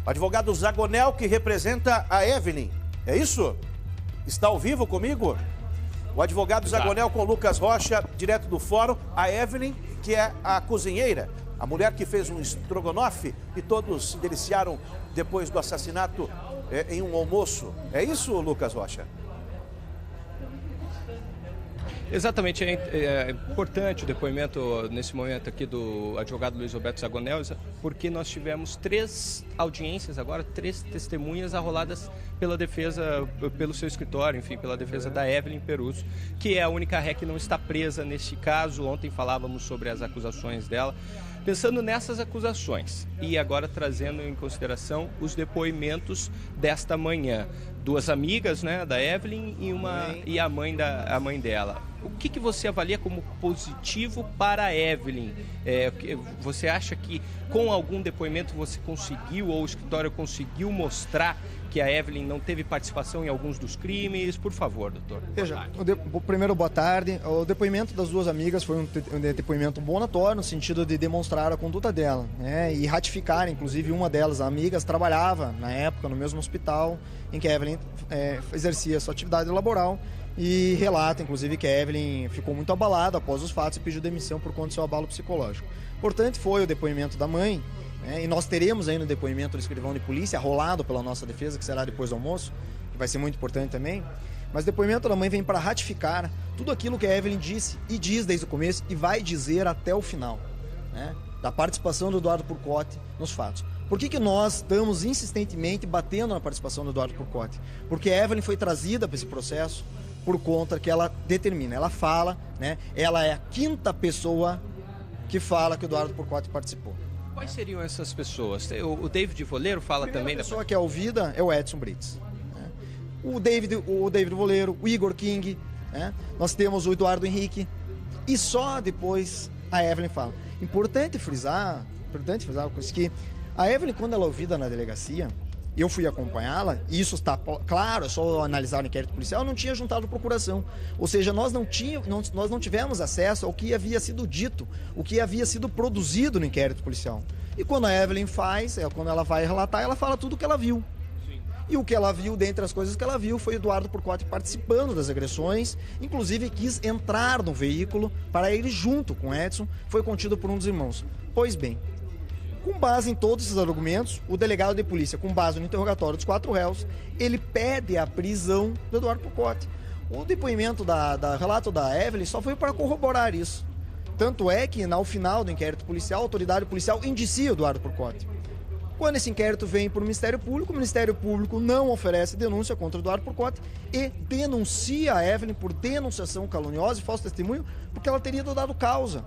Advogado Zagonel, que representa a Evelyn, é isso? Está ao vivo comigo? O advogado Zagonel com Lucas Rocha, direto do fórum. A Evelyn, que é a cozinheira, a mulher que fez um estrogonofe e todos se deliciaram depois do assassinato em um almoço. É isso, Lucas Rocha? Exatamente, é importante o depoimento nesse momento aqui do advogado Luiz Roberto Zagonel, porque nós tivemos 3 audiências agora, 3 testemunhas arroladas pela defesa, pelo seu escritório, enfim, pela defesa da Evelyn Peruso, que é a única ré que não está presa neste caso. Ontem falávamos sobre as acusações dela. Pensando nessas acusações e agora trazendo em consideração os depoimentos desta manhã, 2 amigas, né, da Evelyn e a mãe dela. O que você avalia como positivo para a Evelyn? Você acha que com algum depoimento você conseguiu, ou o escritório conseguiu mostrar que a Evelyn não teve participação em alguns dos crimes? Por favor, doutor. Veja, primeiro, boa tarde. O depoimento das 2 amigas foi um depoimento bonatório, no sentido de demonstrar a conduta dela, né, e ratificar, inclusive, uma delas, amigas, trabalhava na época no mesmo hospital em que a Evelyn exercia sua atividade laboral, e relata, inclusive, que a Evelyn ficou muito abalada após os fatos e pediu demissão por conta do seu abalo psicológico. Importante foi o depoimento da mãe, e nós teremos aí no depoimento do escrivão de polícia, arrolado pela nossa defesa, que será depois do almoço, que vai ser muito importante também. Mas o depoimento da mãe vem para ratificar tudo aquilo que a Evelyn disse e diz desde o começo e vai dizer até o final, né, da participação do Eduardo Purcotti nos fatos. Por que nós estamos insistentemente batendo na participação do Eduardo Purcotti? Porque a Evelyn foi trazida para esse processo por conta que ela determina, ela fala, né, ela é a 5ª pessoa que fala que o Eduardo Purcotti participou. Quais seriam essas pessoas? O David Voleiro fala também... A pessoa que é ouvida é o Edson Brits, né? O David Voleiro, o Igor King, né? Nós temos o Eduardo Henrique, e só depois a Evelyn fala. Importante frisar que a Evelyn, quando ela é ouvida na delegacia, eu fui acompanhá-la, e isso está claro, é só analisar o inquérito policial, não tinha juntado procuração. Ou seja, nós não tivemos acesso ao que havia sido dito, o que havia sido produzido no inquérito policial. E quando a Evelyn quando ela vai relatar, ela fala tudo o que ela viu. Sim. E o que ela viu, dentre as coisas que ela viu, foi Eduardo Purcotti participando das agressões, inclusive quis entrar no veículo para ir junto com Edson, foi contido por um dos irmãos. Pois bem, com base em todos esses argumentos, o delegado de polícia, com base no interrogatório dos 4 réus, ele pede a prisão do Eduardo Purcotti. O depoimento relato da Evelyn só foi para corroborar isso. Tanto é que, ao final do inquérito policial, a autoridade policial indicia o Eduardo Purcotti. Quando esse inquérito vem para o Ministério Público não oferece denúncia contra o Eduardo Purcotti e denuncia a Evelyn por denunciação caluniosa e falso testemunho, porque ela teria dado causa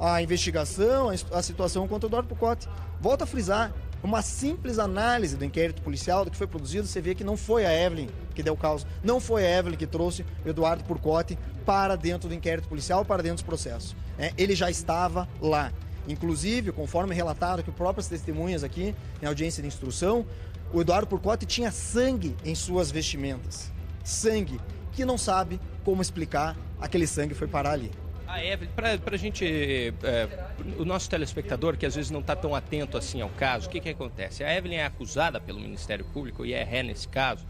a investigação, a situação contra o Eduardo Purcotti. Volto a frisar, uma simples análise do inquérito policial, do que foi produzido, você vê que não foi a Evelyn que deu causa, não foi a Evelyn que trouxe o Eduardo Purcotti para dentro do inquérito policial, para dentro dos processos. Ele já estava lá. Inclusive, conforme relatado que próprias testemunhas aqui, em audiência de instrução, o Eduardo Purcotti tinha sangue em suas vestimentas. Sangue, que não sabe como explicar aquele sangue foi parar ali. A Evelyn, para a gente, o nosso telespectador que às vezes não está tão atento assim ao caso, o que acontece? A Evelyn é acusada pelo Ministério Público e é ré nesse caso,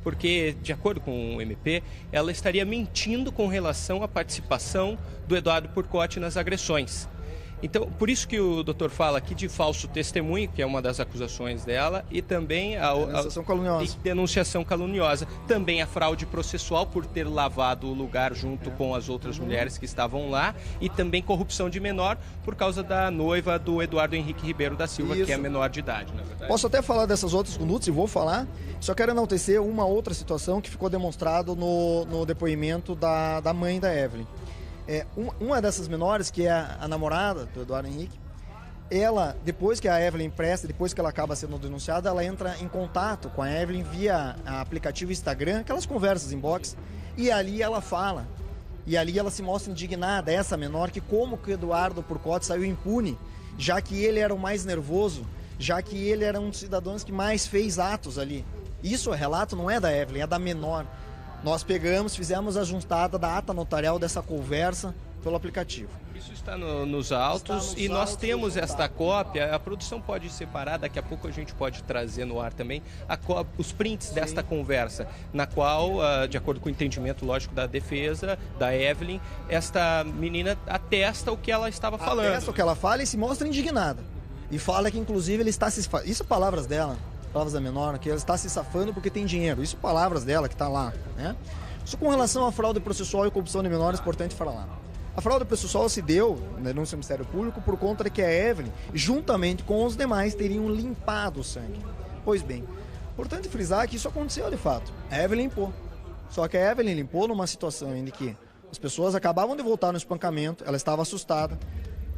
porque, de acordo com o MP, ela estaria mentindo com relação à participação do Eduardo Purcotti nas agressões. Então, por isso que o doutor fala aqui de falso testemunho, que é uma das acusações dela, e também a denunciação caluniosa. Também a fraude processual por ter lavado o lugar junto com as outras mulheres que estavam lá, e também corrupção de menor por causa da noiva do Eduardo Henrique Ribeiro da Silva, que é menor de idade, na verdade. Posso até falar dessas outras condutas, e vou falar, só quero enaltecer uma outra situação que ficou demonstrado no depoimento da mãe da Evelyn. Uma dessas menores, que é a namorada do Eduardo Henrique, ela, depois que a Evelyn presta, depois que ela acaba sendo denunciada, ela entra em contato com a Evelyn via aplicativo Instagram, aquelas conversas inbox, e ali ela fala, e ali ela se mostra indignada, essa menor, que como que o Eduardo Purcotti saiu impune, já que ele era o mais nervoso, já que ele era um dos cidadãos que mais fez atos ali. Isso, o relato não é da Evelyn, é da menor. Nós pegamos, fizemos a juntada da ata notarial dessa conversa pelo aplicativo. Isso está nos autos e nós temos esta cópia. A produção pode separar, daqui a pouco a gente pode trazer no ar também os prints desta conversa, na qual, de acordo com o entendimento lógico da defesa, da Evelyn, esta menina atesta o que ela estava falando. Atesta o que ela fala e se mostra indignada. E fala que, inclusive, ele está se... Isso palavras dela, palavras da menor, que ela está se safando porque tem dinheiro. Isso palavras dela que está lá, né? Isso com relação à fraude processual e corrupção de menores, é importante falar lá. A fraude processual se deu na denúncia do Ministério Público por conta de que a Evelyn, juntamente com os demais, teriam limpado o sangue. Pois bem, importante frisar que isso aconteceu de fato. A Evelyn limpou. Só que a Evelyn limpou numa situação em que as pessoas acabavam de voltar no espancamento, ela estava assustada.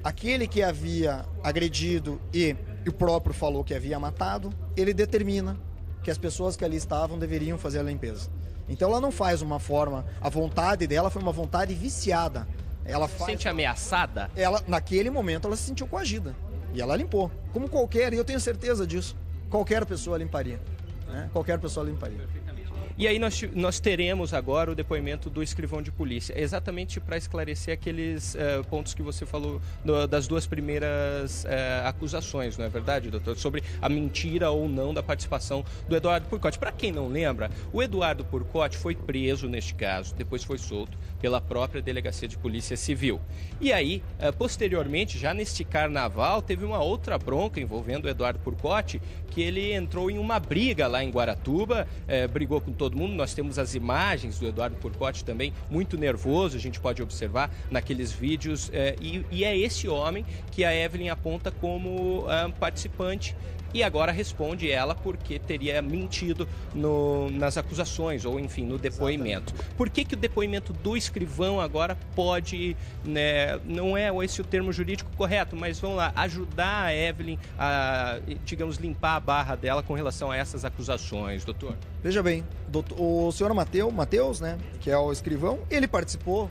Aquele que havia agredido e o próprio falou que havia matado, ele determina que as pessoas que ali estavam deveriam fazer a limpeza. Então ela não faz uma forma, a vontade dela foi uma vontade viciada. Ela se sente ameaçada? Naquele momento ela se sentiu coagida e ela limpou. Como qualquer, e eu tenho certeza disso, qualquer pessoa limparia. Né? Qualquer pessoa limparia. E aí nós teremos agora o depoimento do escrivão de polícia, exatamente para esclarecer aqueles pontos que você falou das duas primeiras acusações, não é verdade, doutor? Sobre a mentira ou não da participação do Eduardo Purcotti. Para quem não lembra, o Eduardo Purcotti foi preso neste caso, depois foi solto pela própria Delegacia de Polícia Civil. E aí, posteriormente, já neste carnaval, teve uma outra bronca envolvendo o Eduardo Purcotti, que ele entrou em uma briga lá em Guaratuba, brigou com todo mundo. Nós temos as imagens do Eduardo Purcotti também, muito nervoso, a gente pode observar naqueles vídeos, e é esse homem que a Evelyn aponta como participante. E agora responde ela porque teria mentido nas acusações, ou enfim, no depoimento. Exatamente. Por que o depoimento do escrivão agora pode, né, não é esse o termo jurídico correto, mas vamos lá, ajudar a Evelyn a, digamos, limpar a barra dela com relação a essas acusações, doutor? Veja bem, o senhor Matheus, né, que é o escrivão, ele participou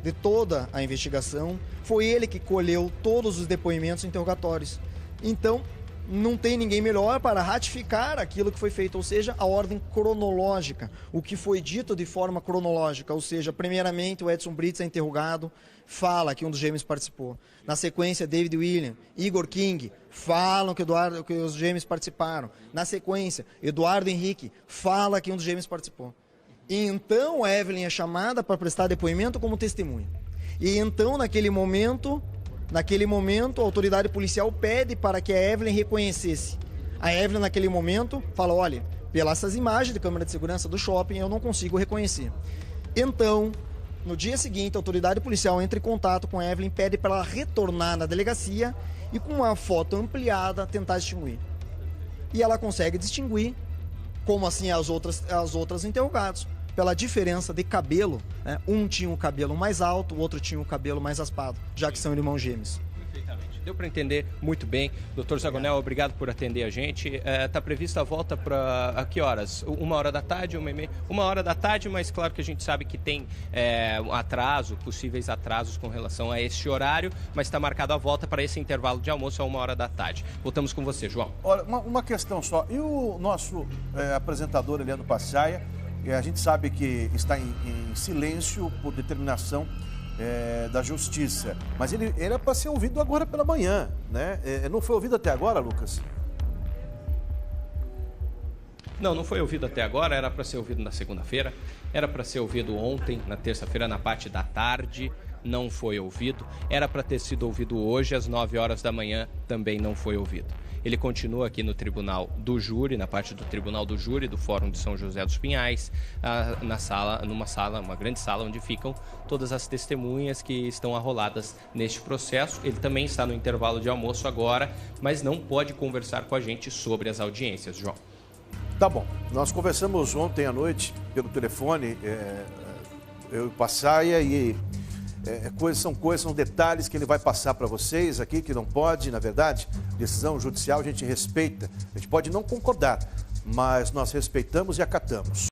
de toda a investigação, foi ele que colheu todos os depoimentos interrogatórios. Então, não tem ninguém melhor para ratificar aquilo que foi feito, ou seja, a ordem cronológica, o que foi dito de forma cronológica, ou seja, primeiramente o Edson Brits é interrogado, fala que um dos gêmeos participou. Na sequência, David William, Igor King, falam que os gêmeos participaram. Na sequência, Eduardo Henrique fala que um dos gêmeos participou. E então a Evelyn é chamada para prestar depoimento como testemunha. E então, naquele momento, a autoridade policial pede para que a Evelyn reconhecesse. A Evelyn, naquele momento, fala, olha, pelas essas imagens de câmera de segurança do shopping, eu não consigo reconhecer. Então, no dia seguinte, a autoridade policial entra em contato com a Evelyn, pede para ela retornar na delegacia e, com uma foto ampliada, tentar distinguir. E ela consegue distinguir, como assim as outras interrogados, pela diferença de cabelo, né? Um tinha o cabelo mais alto, o outro tinha o cabelo mais raspado, já que são irmãos gêmeos. Perfeitamente. Deu para entender muito bem. Doutor Zagonel, obrigado por atender a gente. Está prevista a volta para a que horas? 1h da tarde, 1h30? 1h da tarde, mas claro que a gente sabe que tem um atraso, possíveis atrasos com relação a esse horário, mas está marcada a volta para esse intervalo de almoço a 1h da tarde. Voltamos com você, João. Olha, uma questão só. E o nosso apresentador, Eliano Passaia, a gente sabe que está em silêncio por determinação da justiça, mas ele é para ser ouvido agora pela manhã, né? Não foi ouvido até agora, Lucas? Não foi ouvido até agora, era para ser ouvido na segunda-feira, era para ser ouvido ontem, na terça-feira, na parte da tarde, não foi ouvido. Era para ter sido ouvido hoje, às 9h da manhã, também não foi ouvido. Ele continua aqui no Tribunal do Júri, na parte do Tribunal do Júri, do Fórum de São José dos Pinhais, uma grande sala onde ficam todas as testemunhas que estão arroladas neste processo. Ele também está no intervalo de almoço agora, mas não pode conversar com a gente sobre as audiências, João. Tá bom. Nós conversamos ontem à noite pelo telefone, eu e o Passaia, e são detalhes que ele vai passar para vocês aqui, que não pode, na verdade, decisão judicial a gente respeita. A gente pode não concordar, mas nós respeitamos e acatamos.